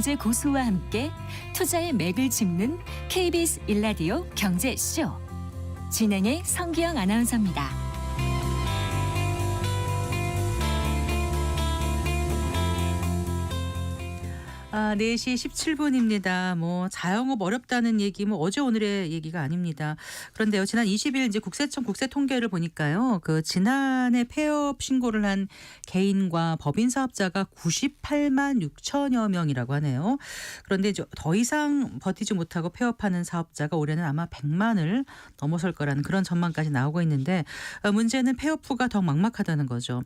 경제 고수와 함께 투자의 맥을 짚는 KBS 일라디오 경제쇼. 진행의 성기영 아나운서입니다. 4시 17분입니다. 자영업 어렵다는 얘기 어제 오늘의 얘기가 아닙니다. 그런데요. 지난 20일 이제 국세청 국세 통계를 보니까요. 지난해 폐업 신고를 한 개인과 법인 사업자가 98만 6천여 명이라고 하네요. 그런데 이제 더 이상 버티지 못하고 폐업하는 사업자가 올해는 아마 100만을 넘어설 거라는 그런 전망까지 나오고 있는데 문제는 폐업 후가 더 막막하다는 거죠.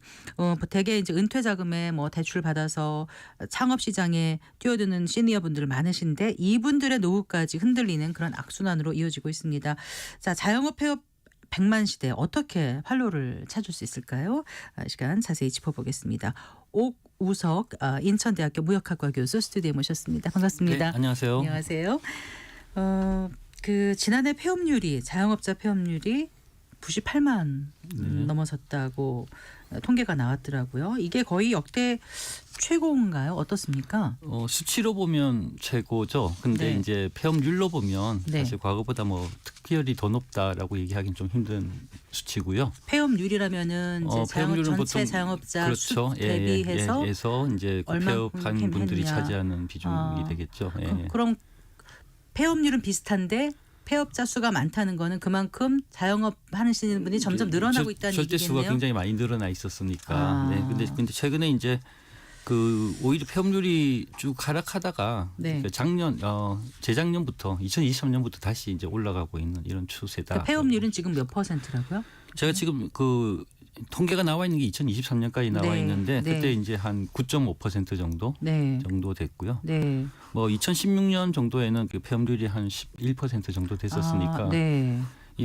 대개 이제 은퇴 자금에 대출 받아서 창업 시장에 뛰어드는 시니어분들 많으신데 이분들의 노후까지 흔들리는 그런 악순환으로 이어지고 있습니다. 자, 자영업 폐업 100만 시대 어떻게 활로를 찾을 수 있을까요? 시간 자세히 짚어보겠습니다. 옥우석 인천대학교 무역학과 교수 스튜디오에 모셨습니다. 반갑습니다. 네, 안녕하세요. 안녕하세요. 지난해 폐업률이 자영업자 폐업률이 98만 넘어섰다고 통계가 나왔더라고요. 이게 거의 역대 최고인가요? 어떻습니까? 수치로 보면 최고죠. 근데 네. 이제 폐업률로 보면 네. 사실 과거보다 특별히 더 높다라고 얘기하기는 좀 힘든 수치고요. 폐업률이라면은 이제 폐업률은 전체 보통 자영업자 그렇죠. 수 대비해서 에서 이제 얼마큼 폐업한 분들이 했느냐. 차지하는 비중이 되겠죠. 예. 그럼 폐업률은 비슷한데 폐업자 수가 많다는 거는 그만큼 자영업 하시는 분이 점점 늘어나고 있다는 절대 얘기겠네요. 수가 굉장히 많이 늘어나 있었으니까. 네. 근데 최근에 이제 오히려 폐업률이 쭉 하락하다가 네. 재작년부터 2023년부터 다시 이제 올라가고 있는 이런 추세다. 폐업률은 지금 몇 %라고요? 제가 지금 통계가 나와 있는 게 2023년까지 나와 네. 있는데 네. 그때 이제 한 9.5% 정도 됐고요. 네. 2016년 정도에는 폐업률이 한 11% 정도 됐었으니까 네.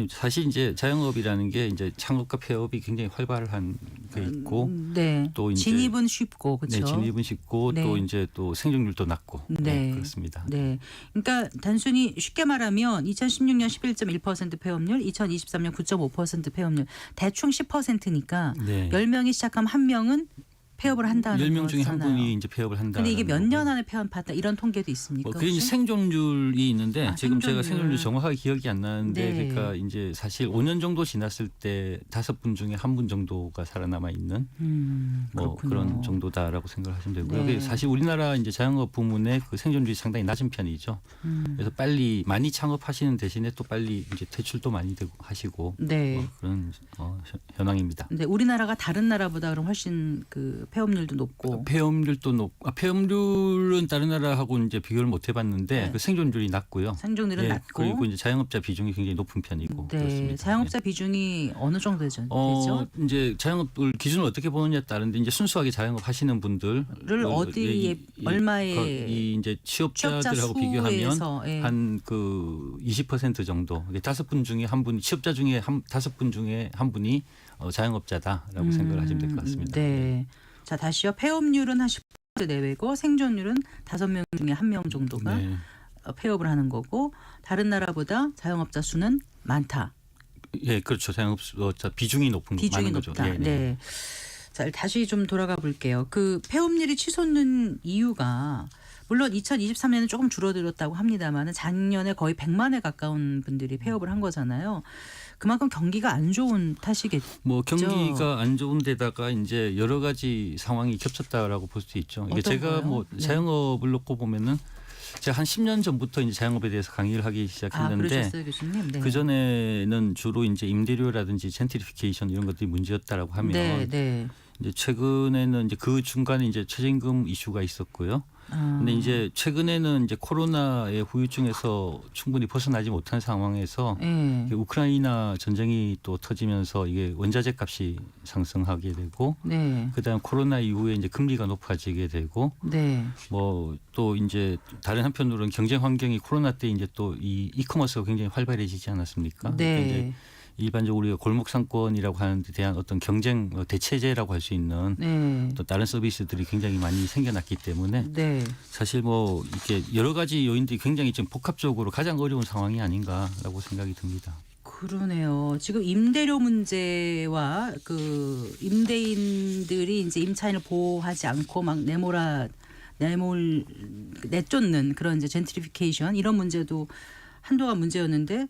사실 이제 자영업이라는 게 이제 창업과 폐업이 굉장히 활발한 게 있고 네. 또 이제 진입은 쉽고 그렇죠. 네, 진입은 쉽고 네. 또 이제 또 생존율도 낮고 네. 그렇습니다. 네. 그러니까 단순히 쉽게 말하면 2016년 11.1% 폐업률, 2023년 9.5% 폐업률 대충 10%니까 네. 10명이 시작하면 1명은 폐업을 한다는 10명 중에 한 거잖아요. 분이 이제 폐업을 한다. 근데 이게 몇 년 안에 폐업한다 이런 통계도 있습니까? 그게 이제 혹시? 생존율이 있는데 지금 제가 생존율 정확하게 기억이 안 나는데 네. 그러니까 이제 사실 5년 정도 지났을 때 5분 중에 1분 정도가 살아남아 있는 그렇군요. 그런 정도다라고 생각하시면 되고요. 네. 사실 우리나라 이제 자영업 부문의 현존율이 상당히 낮은 편이죠. 그래서 빨리 많이 창업하시는 대신에 또 빨리 이제 퇴출도 많이 되고 하시고 네. 그런 현황입니다. 근데 우리나라가 다른 나라보다 그럼 훨씬 폐업률도 높고 폐업률도 폐업률은 다른 나라하고 이제 비교를 못 해봤는데 네. 생존율이 낮고요. 생존율은 낮고 그리고 이제 자영업자 비중이 굉장히 높은 편이고 네. 그렇습니다. 자영업자 비중이 어느 정도 되죠? 이제 자영업을 기준을 어떻게 보느냐에 따른데 이제 순수하게 자영업 하시는 분들을 어디에 얼마에 이 이제 취업자들하고 비교하면 수에서, 예. 한 20% 정도 5분 중에 한 분 취업자 중에 5분 중에 한 분이 자영업자다라고 생각을 하시면 될 것 같습니다. 네. 자, 다시요. 폐업률은 한 10% 내외고 생존율은 5명 중에 1명 정도가 네. 폐업을 하는 거고 다른 나라보다 자영업자 수는 많다. 예, 그렇죠. 자영업자 비중이 많은 거죠. 높다. 네. 자, 다시 좀 돌아가 볼게요. 폐업률이 치솟는 이유가 물론 2023년에는 조금 줄어들었다고 합니다만 작년에 거의 100만에 가까운 분들이 폐업을 한 거잖아요. 그만큼 경기가 안 좋은 탓이겠죠. 경기가 안 좋은 데다가 이제 여러 가지 상황이 겹쳤다라고 볼 수 있죠. 이게 제가 거요? 자영업을 놓고 보면은 제가 한 10년 전부터 이제 자영업에 대해서 강의를 하기 시작했는데 그러셨어요, 교수님? 네. 그 전에는 주로 이제 임대료라든지 젠트리피케이션 이런 것들이 문제였다라고 하면 네. 이제 최근에는 이제 그 중간에 이제 최저임금 이슈가 있었고요. 근데 이제 최근에는 이제 코로나의 후유증에서 충분히 벗어나지 못한 상황에서 네. 우크라이나 전쟁이 또 터지면서 이게 원자재 값이 상승하게 되고 네. 그다음 코로나 이후에 이제 금리가 높아지게 되고 네. 또 이제 다른 한편으로는 경쟁 환경이 코로나 때 이제 또 이 이커머스가 굉장히 활발해지지 않았습니까? 그러니까 이제 네. 일반적으로 우리가 골목 상권이라고 하는 데 대한 어떤 경쟁 대체제라고 할 수 있는 네. 또 다른 서비스들이 굉장히 많이 생겨났기 때문에 네. 사실 이렇게 여러 가지 요인들이 굉장히 지금 복합적으로 가장 어려운 상황이 아닌가라고 생각이 듭니다. 그러네요. 지금 임대료 문제와 임대인들이 이제 임차인을 보호하지 않고 막 내몰아 내쫓는 그런 이제 젠트리피케이션 이런 문제도 한동안 문제였는데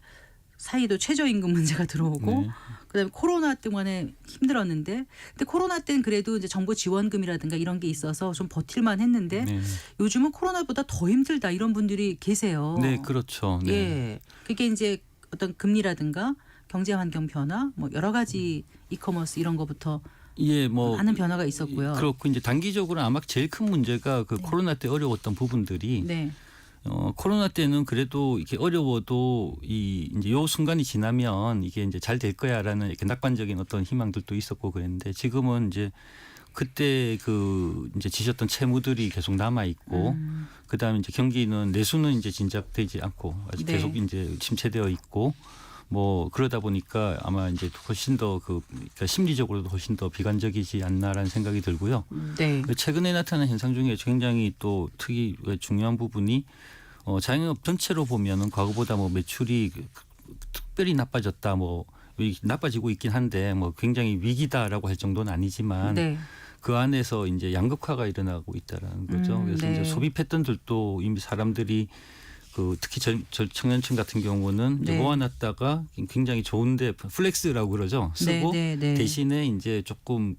사이도 최저임금 문제가 들어오고 네. 그다음에 코로나 때문에 힘들었는데 근데 코로나 때는 그래도 이제 정부 지원금이라든가 이런 게 있어서 좀 버틸만 했는데 네. 요즘은 코로나보다 더 힘들다 이런 분들이 계세요. 네, 그렇죠. 네. 예. 그게 이제 어떤 금리라든가 경제 환경 변화 뭐 여러 가지 이커머스 이런 거부터 예, 뭐 많은 변화가 있었고요. 그렇고 이제 단기적으로 아마 제일 큰 문제가 그 코로나 때 어려웠던 부분들이 네. 코로나 때는 그래도 이렇게 어려워도 이제 요 순간이 지나면 이게 이제 잘 될 거야라는 이렇게 낙관적인 어떤 희망들도 있었고 그랬는데 지금은 이제 그때 그 이제 지셨던 채무들이 계속 남아 있고 그다음에 이제 경기는 내수는 이제 진작되지 않고 아직 네. 계속 이제 침체되어 있고 뭐 그러다 보니까 아마 이제 훨씬 더 그러니까 심리적으로도 훨씬 더 비관적이지 않나라는 생각이 들고요. 네. 최근에 나타난 현상 중에 굉장히 또 중요한 부분이 자영업 전체로 보면은 과거보다 뭐 매출이 특별히 나빠졌다 뭐 나빠지고 있긴 한데 뭐 굉장히 위기다라고 할 정도는 아니지만 네. 그 안에서 이제 양극화가 일어나고 있다라는 거죠. 그래서 네. 이제 소비 패턴들도 이미 사람들이 특히 청년층 같은 경우는 이제 네. 모아놨다가 굉장히 좋은데 플렉스라고 그러죠. 쓰고 네, 네, 네. 대신에 이제 조금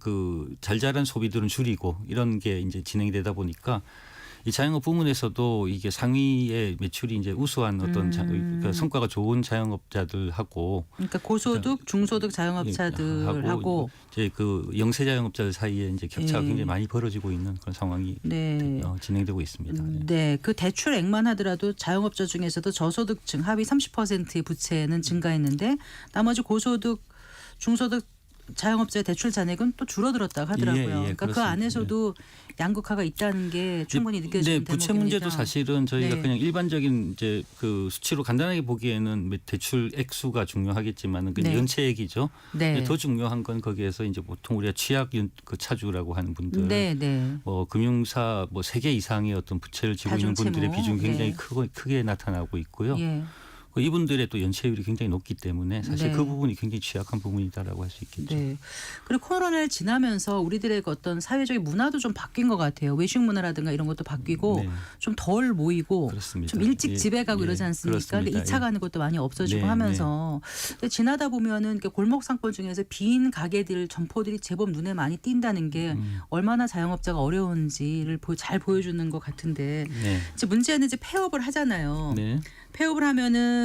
잘 자란 소비들은 줄이고 이런 게 이제 진행이 되다 보니까 이 자영업 부문에서도 이게 상위의 매출이 이제 우수한 어떤 그러니까 성과가 좋은 자영업자들하고 그러니까 고소득, 중소득 자영업자들하고 이제 그 영세 자영업자들 사이에 이제 격차가 예. 굉장히 많이 벌어지고 있는 그런 상황이 네. 진행되고 있습니다. 네. 네, 그 대출액만 하더라도 자영업자 중에서도 저소득층 하위 30%의 부채는 증가했는데 나머지 고소득, 중소득 자영업자의 대출 잔액은 또 줄어들었다고 하더라고요. 예, 그러니까 그 그렇습니다. 안에서도 양극화가 있다는 게 충분히 느껴지는 네, 부채 대목입니다. 문제도 사실은 저희가 네. 그냥 일반적인 이제 그 수치로 간단하게 보기에는 대출 액수가 중요하겠지만은 그냥 네. 연체액이죠. 네. 더 중요한 건 거기에서 이제 보통 우리가 취약 그 차주라고 하는 분들, 네, 네. 뭐 금융사 뭐 3개 이상의 어떤 부채를 지고 있는 다중채무. 분들의 비중이 굉장히 네. 크게 나타나고 있고요. 예. 이분들의 또 연체율이 굉장히 높기 때문에 사실 네. 그 부분이 굉장히 취약한 부분이다라고 할 수 있겠죠. 네. 그리고 코로나를 지나면서 우리들의 어떤 사회적인 문화도 좀 바뀐 것 같아요. 외식 문화라든가 이런 것도 바뀌고 네. 좀 덜 모이고 그렇습니다. 좀 일찍 예, 집에 가고 예, 이러지 않습니까? 근데 그렇습니다. 2차 가는 것도 많이 없어지고 네, 하면서 근데 지나다 보면은 이렇게 골목 상권 중에서 빈 가게들 점포들이 제법 눈에 많이 띈다는 게 얼마나 자영업자가 어려운지를 잘 보여주는 것 같은데 네. 이제 문제는 이제 폐업을 하잖아요. 네. 폐업을 하면은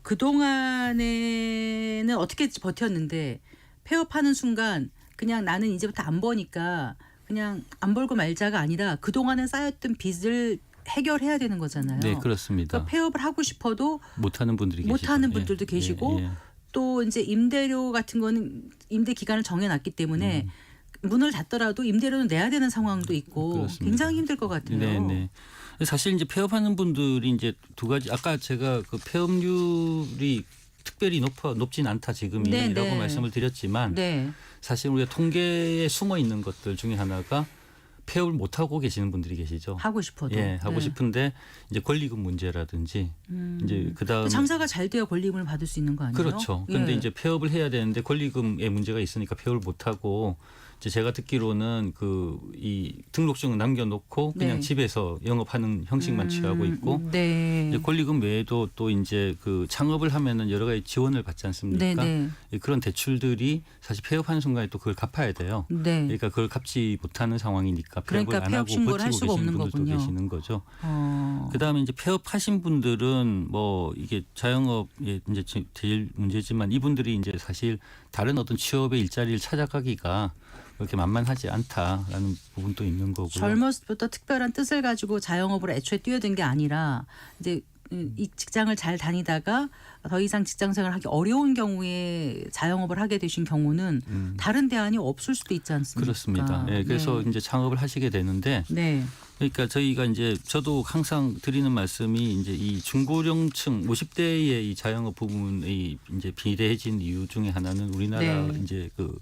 그동안에는 어떻게 버텼는데 폐업하는 순간 그냥 나는 이제부터 안 버니까 그냥 안 벌고 말자가 아니라 그동안에 쌓였던 빚을 해결해야 되는 거잖아요. 네, 그렇습니다. 그러니까 폐업을 하고 싶어도 못하는 분들이 계시죠. 못하는 분들도 계시고 또 이제 임대료 같은 거는 임대 기간을 정해놨기 때문에 문을 닫더라도 임대료는 내야 되는 상황도 있고 그렇습니다. 굉장히 힘들 것 같아요. 네, 네. 사실 이제 폐업하는 분들이 이제 두 가지 아까 제가 그 폐업률이 특별히 높진 않다 지금이라고 네, 네. 말씀을 드렸지만 네. 사실 우리가 통계에 숨어 있는 것들 중에 하나가 폐업을 못 하고 계시는 분들이 계시죠. 하고 싶어도. 예, 하고 네. 싶은데 이제 권리금 문제라든지 이제 그다음에 장사가 잘 돼야 권리금을 받을 수 있는 거 아니에요? 그렇죠. 근데 예. 이제 폐업을 해야 되는데 권리금에 문제가 있으니까 폐업을 못 하고 이제 제가 듣기로는 이 등록증을 남겨놓고 그냥 네. 집에서 영업하는 형식만 취하고 있고 네. 이제 권리금 외에도 또 이제 그 창업을 하면은 여러 가지 지원을 받지 않습니까? 네, 네. 그런 대출들이 사실 폐업하는 순간에 또 그걸 갚아야 돼요. 네. 그러니까 그걸 갚지 못하는 상황이니까 폐업을 그러니까 안 폐업 하고 신고를 할 버티고 수가 계시는 없는 분들도 거군요. 계시는 거죠. 어. 그다음에 이제 폐업하신 분들은 뭐 이게 자영업에 이제 제일 문제지만 이분들이 이제 사실 다른 어떤 취업의 일자리를 찾아가기가 그렇게 만만하지 않다라는 부분도 있는 거고요. 젊었을 때부터 특별한 뜻을 가지고 자영업을 애초에 뛰어든 게 아니라 이제 이 직장을 잘 다니다가 더 이상 직장 생활을 하기 어려운 경우에 자영업을 하게 되신 경우는 다른 대안이 없을 수도 있지 않습니까? 그렇습니다. 예, 그래서 네. 이제 창업을 하시게 되는데 네. 그러니까 저희가 이제 저도 항상 드리는 말씀이 이제 이 중고령층 50대의 이 자영업 부분이 이제 비대해진 이유 중에 하나는 우리나라 네. 이제 그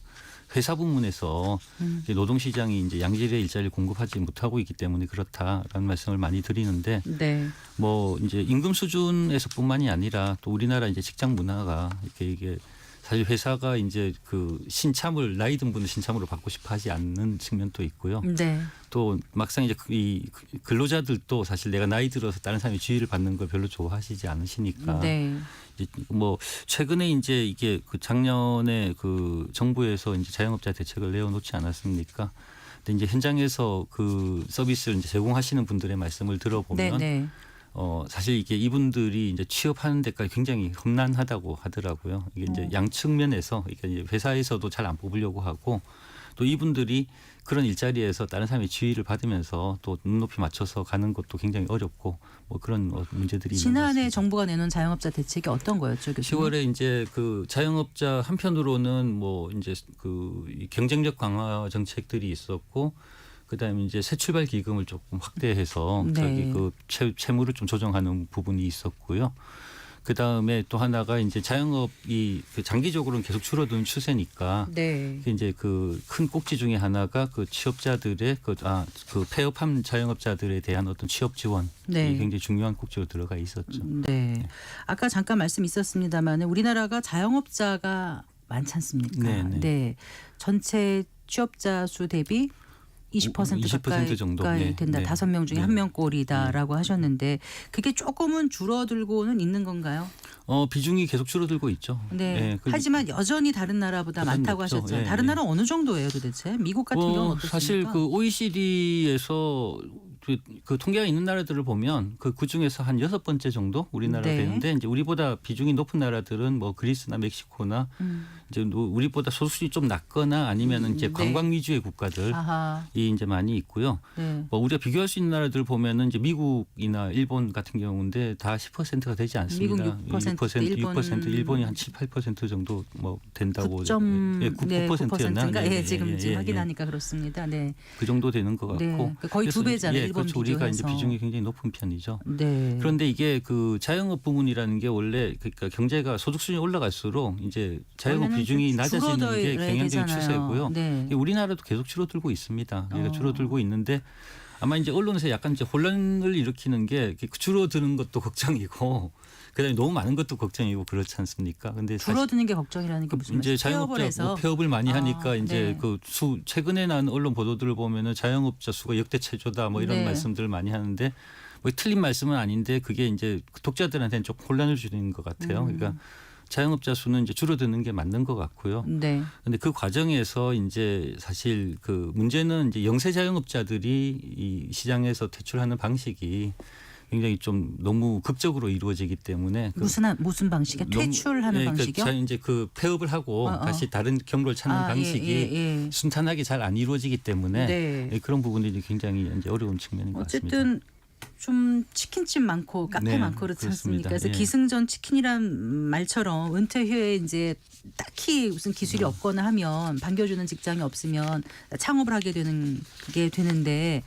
회사 부문에서 이제 노동시장이 이제 양질의 일자리를 공급하지 못하고 있기 때문에 그렇다라는 말씀을 많이 드리는데 네. 뭐 이제 임금 수준에서뿐만이 아니라 또 우리나라 이제 직장 문화가 이게 사실 회사가 이제 그 신참을 나이 든 분을 신참으로 받고 싶어 하지 않는 측면도 있고요. 네. 또 막상 이제 이 근로자들도 사실 내가 나이 들어서 다른 사람이 지위를 받는 걸 별로 좋아하시지 않으시니까 네. 이제 뭐 최근에 이제 이게 그 작년에 그 정부에서 이제 자영업자 대책을 내어놓지 않았습니까? 근데 이제 현장에서 그 서비스를 이제 제공하시는 분들의 말씀을 들어보면 네. 사실 이게 이분들이 이제 취업하는 데까지 굉장히 험난하다고 하더라고요. 이게 이제 양측면에서 이게 이제 회사에서도 잘 안 뽑으려고 하고 또 이분들이 그런 일자리에서 다른 사람의 지위를 받으면서 또 눈높이 맞춰서 가는 것도 굉장히 어렵고 뭐 그런 문제들이 있는 것 지난해 같습니다. 정부가 내놓은 자영업자 대책이 어떤 거였죠, 교수님? 10월에 이제 그 자영업자 한편으로는 뭐 이제 그 경쟁력 강화 정책들이 있었고 그다음에 이제 새 출발 기금을 조금 확대해서 네. 저기 그 채무를 좀 조정하는 부분이 있었고요. 그다음에 또 하나가 이제 자영업이 그 장기적으로는 계속 줄어드는 추세니까 네. 이제 그 큰 꼭지 중에 하나가 그 취업자들의 그 폐업한 자영업자들에 대한 어떤 취업 지원이 네. 굉장히 중요한 꼭지로 들어가 있었죠. 네. 아까 잠깐 말씀 있었습니다만 우리나라가 자영업자가 많지 않습니까? 네, 네. 전체 취업자 수 대비 20% 20% 가까이 정도. 네, 된다. 네. 5명 중에 네. 1명꼴이다라고 하셨는데 그게 조금은 줄어들고는 있는 건가요? 비중이 계속 줄어들고 있죠. 네. 그- 하지만 여전히 다른 나라보다 여전히 많다고 높죠. 하셨잖아요. 예, 다른 예. 나라는 어느 정도예요, 도대체? 미국 같은 경우는 어떻습니까? 사실 그 OECD에서 그 통계가 있는 나라들을 보면 그 중에서 한 6번째 정도 우리나라 네. 되는데 이제 우리보다 비중이 높은 나라들은 뭐 그리스나 멕시코나 이제 우리보다 소수율이 좀 낮거나 아니면은 이제 네. 관광 위주의 국가들이 아하. 이제 많이 있고요. 네. 뭐 우리가 비교할 수 있는 나라들 보면은 이제 미국이나 일본 같은 경우인데 다 10%가 되지 않습니다. 미국 6%, 일본 6%, 일본이 한 7, 8% 정도 뭐 된다고 9.9%였나? 네, 예, 지금 예, 예. 확인하니까 그렇습니다. 네. 그 정도 되는 것 같고 네. 그러니까 거의 두 그래서 배잖아요. 일본 그렇죠. 우리가 이제 비교해서. 비중이 굉장히 높은 편이죠. 네. 그런데 이게 그 자영업 부문이라는 게 원래 그러니까 경제가 소득 수준이 올라갈수록 이제 자영업 원래는 비중이 좀 낮아지는 게 줄어들어야 경향적인 되잖아요. 추세고요. 네. 이게 우리나라도 계속 줄어들고 있습니다. 그러니까 어. 줄어들고 있는데 아마 이제 언론에서 약간 이제 혼란을 일으키는 게 이렇게 줄어드는 것도 걱정이고 그다음에 너무 많은 것도 걱정이고 그렇지 않습니까? 근데 사실 줄어드는 게 걱정이라는 게 무슨 이제 말이에요? 폐업을 자영업자 해서 뭐 폐업을 많이 하니까 이제 네. 그 최근에 난 언론 보도들을 보면은 자영업자 수가 역대 최저다 뭐 이런 네. 말씀들을 많이 하는데 뭐 틀린 말씀은 아닌데 그게 이제 독자들한테는 좀 혼란을 주는 것 같아요. 그러니까 자영업자 수는 이제 줄어드는 게 맞는 것 같고요. 네. 그런데 그 과정에서 이제 사실 그 문제는 이제 영세 자영업자들이 이 시장에서 퇴출하는 방식이 굉장히 좀 너무 극적으로 이루어지기 때문에 무슨 방식에 퇴출하는 방식이요? 그러니까 이제 그 폐업을 하고 다시 다른 경로를 찾는 방식이 예. 순탄하게 잘 안 이루어지기 때문에 네. 그런 부분들이 굉장히 이제 어려운 측면인 것 같습니다. 어쨌든 좀 치킨집 많고 카페 네, 많고 그렇지 그렇습니다. 않습니까? 그래서 예. 기승전 치킨이란 말처럼 은퇴 후에 이제 딱히 무슨 기술이 없거나 하면 반겨주는 직장이 없으면 창업을 하게 되는데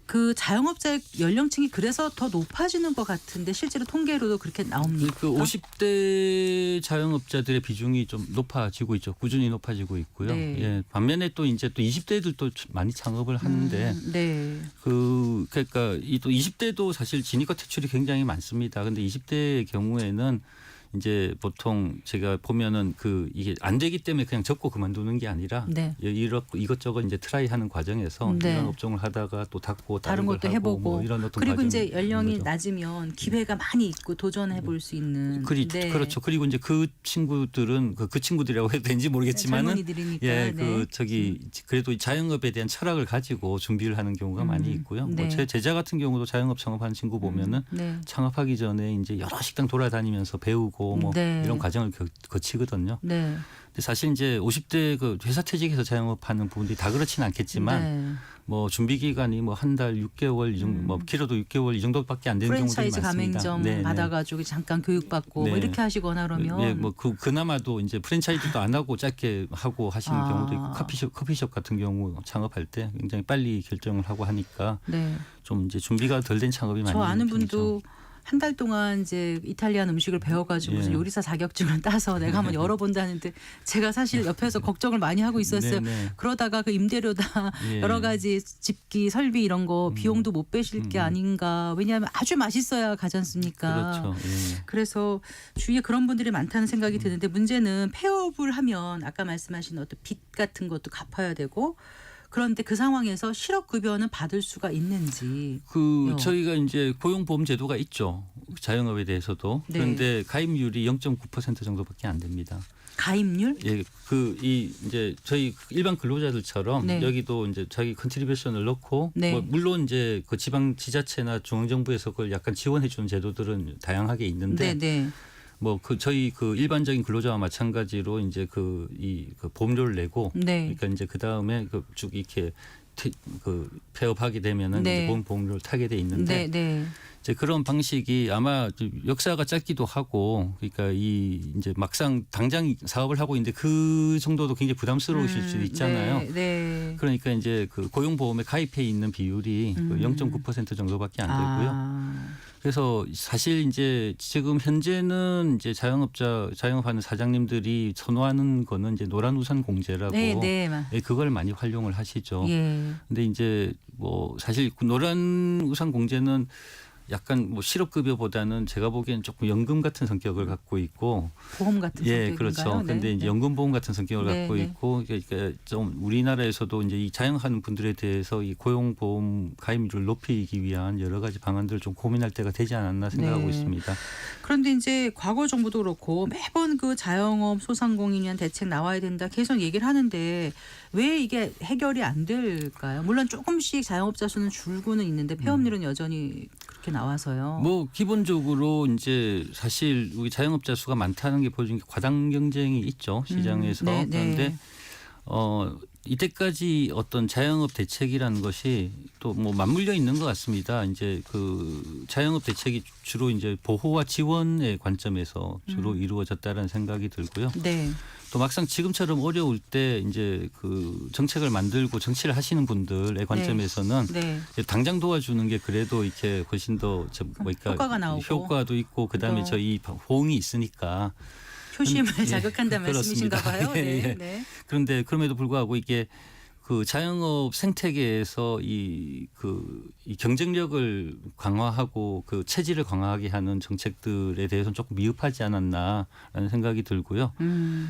그 자영업자의 연령층이 그래서 더 높아지는 것 같은데 실제로 통계로도 그렇게 나옵니까? 그 50대 자영업자들의 비중이 좀 높아지고 있죠. 꾸준히 높아지고 있고요. 네. 예, 반면에 또 이제 또 20대들도 많이 창업을 하는데 네. 그러니까 이 또 20대도 사실 진입과 퇴출이 굉장히 많습니다. 근데 20대의 경우에는 이제 보통 제가 보면은 이게 안 되기 때문에 그냥 접고 그만두는 게 아니라 네. 이것저것 이제 트라이하는 과정에서 네. 이런 업종을 하다가 또 닫고 다른 걸 것도 하고 해보고 뭐 이런 어떤 그리고 과정이 이제 있는 연령이 거죠. 낮으면 기회가 많이 있고 도전해 볼 수 있는 네. 그렇죠. 그리고 이제 그 친구들은 그 친구들이라고 해도 되는지 모르겠지만은 젊은이들이니까 예, 네. 그래도 자영업에 대한 철학을 가지고 준비를 하는 경우가 많이 있고요. 네. 뭐 제 제자 같은 경우도 자영업 창업하는 친구 보면은 네. 창업하기 전에 이제 여러 식당 돌아다니면서 배우고 뭐 네. 이런 과정을 거치거든요. 네. 근데 사실 이제 50대 그 회사 퇴직해서 자영업하는 부분들이 다 그렇지는 않겠지만 네. 뭐 준비 기간이 뭐 한 달 6개월 이 정도 뭐 길어도 6개월 이 정도밖에 안 되는 경우들이 프랜차이즈 많습니다. 가맹점 네, 네. 받아가지고 잠깐 교육받고 뭐 네. 이렇게 하시거나 그러면 예, 뭐 그나마도 이제 프랜차이즈도 안 하고 짧게 하고 하시는 아. 경우도 있고 커피숍 같은 경우 창업할 때 굉장히 빨리 결정을 하고 하니까 네. 좀 이제 준비가 덜 된 창업이 많이 저 아는 있는 편이죠. 분도 한 달 동안 이제 이탈리안 음식을 배워가지고 무슨 예. 요리사 자격증을 따서 내가 한번 열어본다는데 제가 사실 옆에서 걱정을 많이 하고 있었어요. 네네. 그러다가 그 임대료다 예. 여러 가지 집기 설비 이런 거 비용도 못 빼실 게 아닌가. 왜냐하면 아주 맛있어야 가지 않습니까? 그렇죠. 예. 그래서 주위에 그런 분들이 많다는 생각이 드는데 문제는 폐업을 하면 아까 말씀하신 어떤 빚 같은 것도 갚아야 되고 그런데 그 상황에서 실업급여는 받을 수가 있는지. 요. 저희가 이제 고용보험 제도가 있죠. 자영업에 대해서도. 네. 그런데 가입률이 0.9% 정도밖에 안 됩니다. 가입률? 예, 이제 저희 일반 근로자들처럼 네. 여기도 이제 자기 컨트리뷰션을 넣고 네. 뭐 물론 이제 그 지방 지자체나 중앙정부에서 그걸 약간 지원해 주는 제도들은 다양하게 있는데 네. 뭐 저희 일반적인 근로자와 마찬가지로 이제 그 보험료를 내고 네. 그러니까 이제 그 다음에 쭉 이렇게 폐업하게 되면은 네. 이제 보험료를 타게 돼 있는데 네. 이제 그런 방식이 아마 좀 역사가 짧기도 하고 그러니까 이제 막상 당장 사업을 하고 있는데 그 정도도 굉장히 부담스러우실 수도 있잖아요. 네. 그러니까 이제 고용보험에 가입해 있는 비율이 0.9% 정도밖에 안 되고요. 그래서 사실 이제 지금 현재는 이제 자영업하는 사장님들이 선호하는 거는 이제 노란우산 공제라고 네. 예, 그걸 많이 활용을 하시죠. 예. 근데 이제 뭐 사실 노란우산 공제는 약간 뭐 실업급여보다는 제가 보기엔 조금 연금 같은 성격을 갖고 있고 보험 같은 예, 성격인가요? 그렇죠. 근데 이제 연금보험 같은 성격을 네, 갖고 네. 있고 그러니까 좀 우리나라에서도 이제 이 자영하는 분들에 대해서 이 고용보험 가입률을 높이기 위한 여러 가지 방안들을 좀 고민할 때가 되지 않았나 생각하고 네. 있습니다. 그런데 이제 과거 정부도 그렇고 매번 그 자영업 소상공인에 대한 대책 나와야 된다 계속 얘기를 하는데 왜 이게 해결이 안 될까요? 물론 조금씩 자영업자 수는 줄고는 있는데 폐업률은 여전히 그렇게 나와서요. 뭐 기본적으로 이제 사실 우리 자영업자 수가 많다는 게 보여주는 게 과당 경쟁이 있죠 시장에서. 네. 그런데 이때까지 어떤 자영업 대책이라는 것이 또 뭐 맞물려 있는 것 같습니다. 이제 자영업 대책이 주로 이제 보호와 지원의 관점에서 주로 이루어졌다는 생각이 들고요. 네. 또 막상 지금처럼 어려울 때 이제 정책을 만들고 정치를 하시는 분들의 관점에서는 네. 당장 도와주는 게 그래도 이렇게 훨씬 더 효과가 나오고. 효과도 있고 그다음에 저희 호응이 있으니까 표심을 예, 자극한다는 말씀이신가 그렇습니다. 봐요. 예, 네. 예. 네. 그런데 그럼에도 불구하고 이게 자영업 생태계에서 이 경쟁력을 강화하고 체질을 강화하게 하는 정책들에 대해서는 조금 미흡하지 않았나라는 생각이 들고요.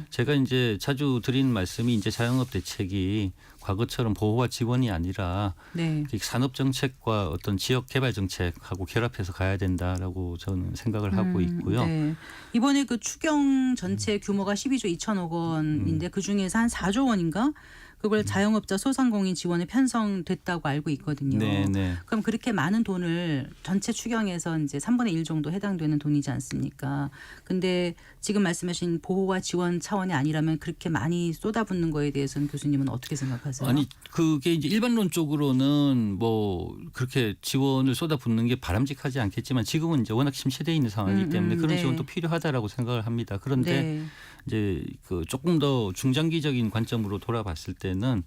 제가 이제 자주 드리는 말씀이 이제 자영업 대책이 과거처럼 보호와 지원이 아니라 네. 산업 정책과 어떤 지역 개발 정책하고 결합해서 가야 된다라고 저는 생각을 하고 있고요. 네. 이번에 추경 전체 규모가 12조 2천억 원인데 그 중에서 한 4조 원인가? 그걸 자영업자 소상공인 지원에 편성됐다고 알고 있거든요. 네. 그럼 그렇게 많은 돈을 전체 추경에서 이제 3분의 1 정도 해당되는 돈이지 않습니까? 근데 지금 말씀하신 보호와 지원 차원이 아니라면 그렇게 많이 쏟아붓는 거에 대해서는 교수님은 어떻게 생각하세요? 아니 그게 이제 일반론적으로는 뭐 그렇게 지원을 쏟아붓는 게 바람직하지 않겠지만 지금은 이제 워낙 침체되어 있는 상황이기 때문에 그런 네. 지원도 필요하다라고 생각을 합니다. 그런데 네. 이제 조금 더 중장기적인 관점으로 돌아봤을 때는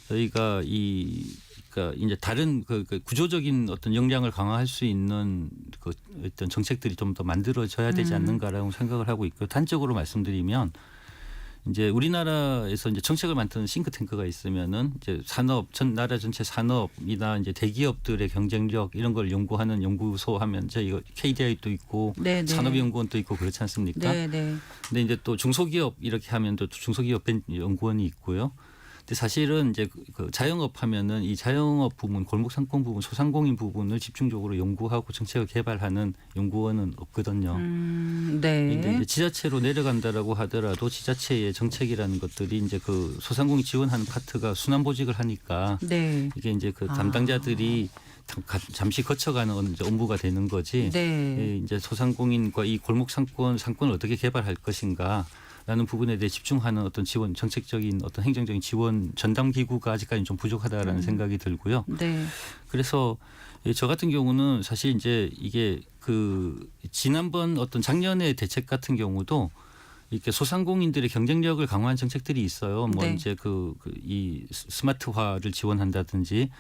저희가 그러니까 이제 다른 구조적인 어떤 역량을 강화할 수 있는 어떤 정책들이 좀 더 만들어져야 되지 않는가라고 생각을 하고 있고요. 단적으로 말씀드리면 이제 우리나라에서 이제 정책을 만드는 싱크탱크가 있으면은 이제 나라 전체 산업이나 이제 대기업들의 경쟁력 이런 걸 연구하는 연구소 하면 저희가 KDI도 있고 네. 산업연구원도 있고 그렇지 않습니까? 네. 근데 이제 또 중소기업 이렇게 하면 또 중소기업 연구원이 있고요. 근데 사실은 이제 자영업 하면은 이 자영업 부분, 골목상권 부분, 소상공인 부분을 집중적으로 연구하고 정책을 개발하는 연구원은 없거든요. 네. 근데 이제 지자체로 내려간다라고 하더라도 지자체의 정책이라는 것들이 이제 소상공인 지원하는 파트가 순환보직을 하니까 네. 이게 이제 담당자들이 잠시 거쳐가는 이제 업무가 되는 거지. 네. 이제 소상공인과 이 골목상권을 어떻게 개발할 것인가. 라는 부분에 대해 집중하는 어떤 지원, 정책적인 어떤 행정적인 지원 전담 기구가 아직까지 좀 부족하다라는 생각이 들고요. 네. 그래서 저 같은 경우는 사실 이제 이게 지난번 어떤 작년의 대책 같은 경우도 이렇게 소상공인들의 경쟁력을 강화한 정책들이 있어요. 뭐 네. 이제 이 스마트화를 지원한다든지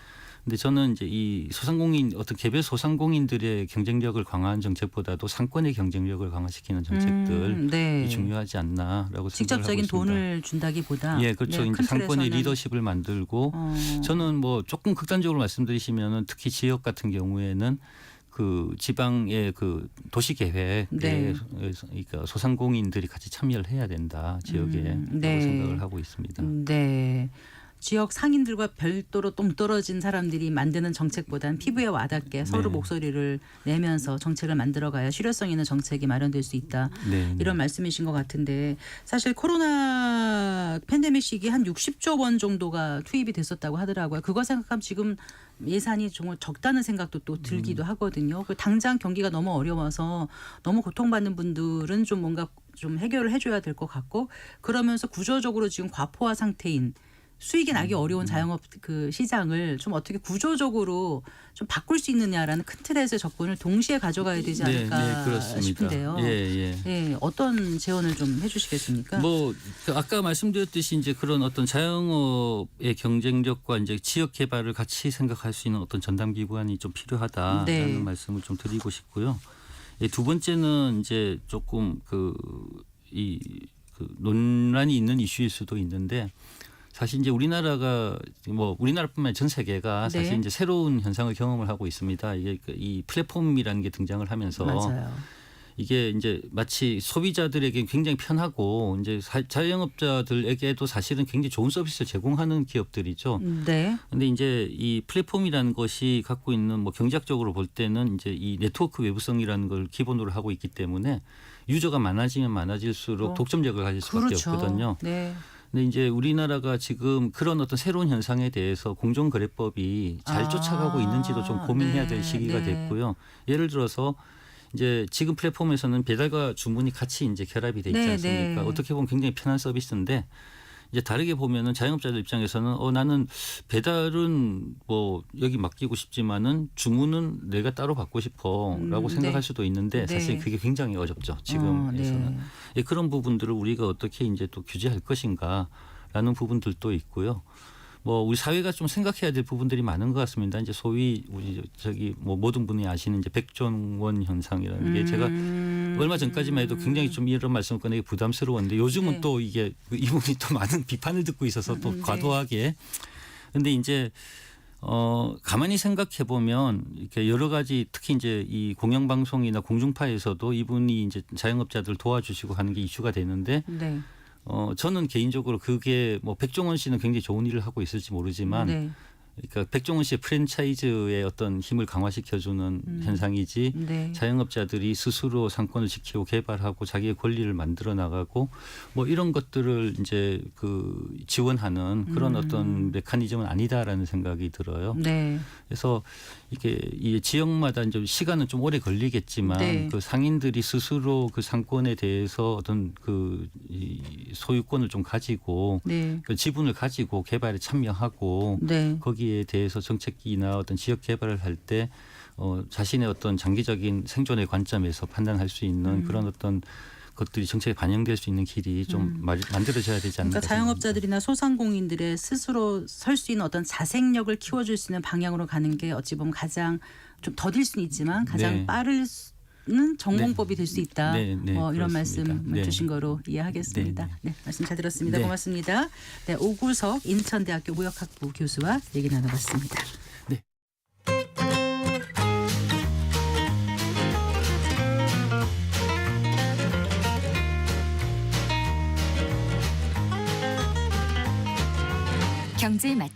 근데 저는 이제 이 소상공인 어떤 개별 소상공인들의 경쟁력을 강화하는 정책보다도 상권의 경쟁력을 강화시키는 정책들이 네. 중요하지 않나라고 생각을 하고 직접적인 있습니다. 돈을 준다기보다 예, 그렇죠. 네, 이제 큰 상권의 틀에서는 리더십을 만들고 저는 뭐 조금 극단적으로 말씀드리시면은 특히 지역 같은 경우에는 그 지방의 그 도시 계획에 네. 그러니까 소상공인들이 같이 참여를 해야 된다 지역에 네. 라고 생각을 하고 있습니다. 네. 지역 상인들과 별도로 동떨어진 사람들이 만드는 정책보다는 피부에 와닿게 서로 네. 목소리를 내면서 정책을 만들어가야 실효성 있는 정책이 마련될 수 있다. 네, 이런 말씀이신 것 같은데 사실 코로나 팬데믹 시기 한 60조 원 정도가 투입이 됐었다고 하더라고요. 그거 생각하면 지금 예산이 정말 적다는 생각도 또 들기도 하거든요. 그 당장 경기가 너무 어려워서 너무 고통받는 분들은 좀 뭔가 좀 해결을 해줘야 될 것 같고 그러면서 구조적으로 지금 과포화 상태인 수익이 나기 어려운 자영업 그 시장을 좀 어떻게 구조적으로 좀 바꿀 수 있느냐라는 큰 틀에서의 접근을 동시에 가져가야 되지 않을까 그렇습니다. 싶은데요. 예. 네, 어떤 제언을 좀 해주시겠습니까? 뭐 아까 말씀드렸듯이 이제 그런 어떤 자영업의 경쟁력과 이제 지역 개발을 같이 생각할 수 있는 어떤 전담 기관이 좀 필요하다라는 네. 말씀을 좀 드리고 싶고요. 예, 두 번째는 이제 조금 그 논란이 있는 이슈일 수도 있는데 사실 이제 우리나라가 뭐 우리나라뿐만 아니라 전 세계가 사실 네. 이제 새로운 현상을 경험을 하고 있습니다. 이게 이 플랫폼이라는 게 등장을 하면서 맞아요. 이게 이제 마치 소비자들에게 굉장히 편하고 이제 자영업자들에게도 사실은 굉장히 좋은 서비스를 제공하는 기업들이죠. 네. 근데 이제 이 플랫폼이라는 것이 갖고 있는 뭐 경제학적으로 볼 때는 이제 이 네트워크 외부성이라는 걸 기본으로 하고 있기 때문에 유저가 많아지면 많아질수록 독점력을 가질 수밖에 그렇죠. 없거든요. 네. 근데 이제 우리나라가 지금 그런 어떤 새로운 현상에 대해서 공정거래법이 잘 쫓아가고 있는지도 좀 고민해야 될 시기가 됐고요. 예를 들어서 이제 지금 플랫폼에서는 배달과 주문이 같이 이제 결합이 돼 있지 네, 않습니까? 네. 어떻게 보면 굉장히 편한 서비스인데 이제 다르게 보면은 자영업자들 입장에서는 나는 배달은 뭐 여기 맡기고 싶지만은 주문은 내가 따로 받고 싶어라고 생각할 네. 수도 있는데 사실 네. 그게 굉장히 어렵죠. 지금에서는. 네. 예, 그런 부분들을 우리가 어떻게 이제 또 규제할 것인가라는 부분들도 있고요. 뭐 우리 사회가 좀 생각해야 될 부분들이 많은 것 같습니다. 이제 소위 우리 저기 뭐 모든 분이 아시는 이제 백종원 현상이라는 게 제가 얼마 전까지만 해도 굉장히 좀 이런 말씀을 꺼내기 부담스러웠는데 요즘은 네. 또 이게 이분이 또 많은 비판을 듣고 있어서 또 네. 과도하게. 근데 이제 가만히 생각해 보면 이렇게 여러 가지 특히 이제 이 공영방송이나 공중파에서도 이분이 이제 자영업자들 도와주시고 하는 게 이슈가 되는데 네. 저는 개인적으로 그게 뭐 백종원 씨는 굉장히 좋은 일을 하고 있을지 모르지만 네. 그러니까 백종원 씨의 프랜차이즈의 어떤 힘을 강화시켜주는 현상이지 네. 자영업자들이 스스로 상권을 지키고 개발하고 자기의 권리를 만들어 나가고 뭐 이런 것들을 이제 그 지원하는 그런 어떤 메커니즘은 아니다라는 생각이 들어요. 네. 그래서 이게 이 지역마다 이제 시간은 좀 오래 걸리겠지만 네. 그 상인들이 스스로 그 상권에 대해서 어떤 이 소유권을 좀 가지고 네. 그 지분을 가지고 개발에 참여하고 네. 거기에 대해서 정책이나 어떤 지역 개발을 할 때 자신의 어떤 장기적인 생존의 관점에서 판단할 수 있는 그런 어떤 것들이 정책에 반영될 수 있는 길이 좀 만들어져야 되지 않을까. 그러니까 자영업자들이나 소상공인들의 스스로 설 수 있는 어떤 자생력을 키워줄 수 있는 방향으로 가는 게 어찌 보면 가장 좀 더딜 수는 있지만 가장 네. 빠르는 정공법이 될 수 있다. 네, 네, 이런 그렇습니다. 말씀을 네. 주신 거로 이해하겠습니다. 네, 네, 말씀 잘 들었습니다. 네. 고맙습니다. 네, 오구석 인천대학교 무역학부 교수와 얘기 나눠봤습니다. 네. 경제 맛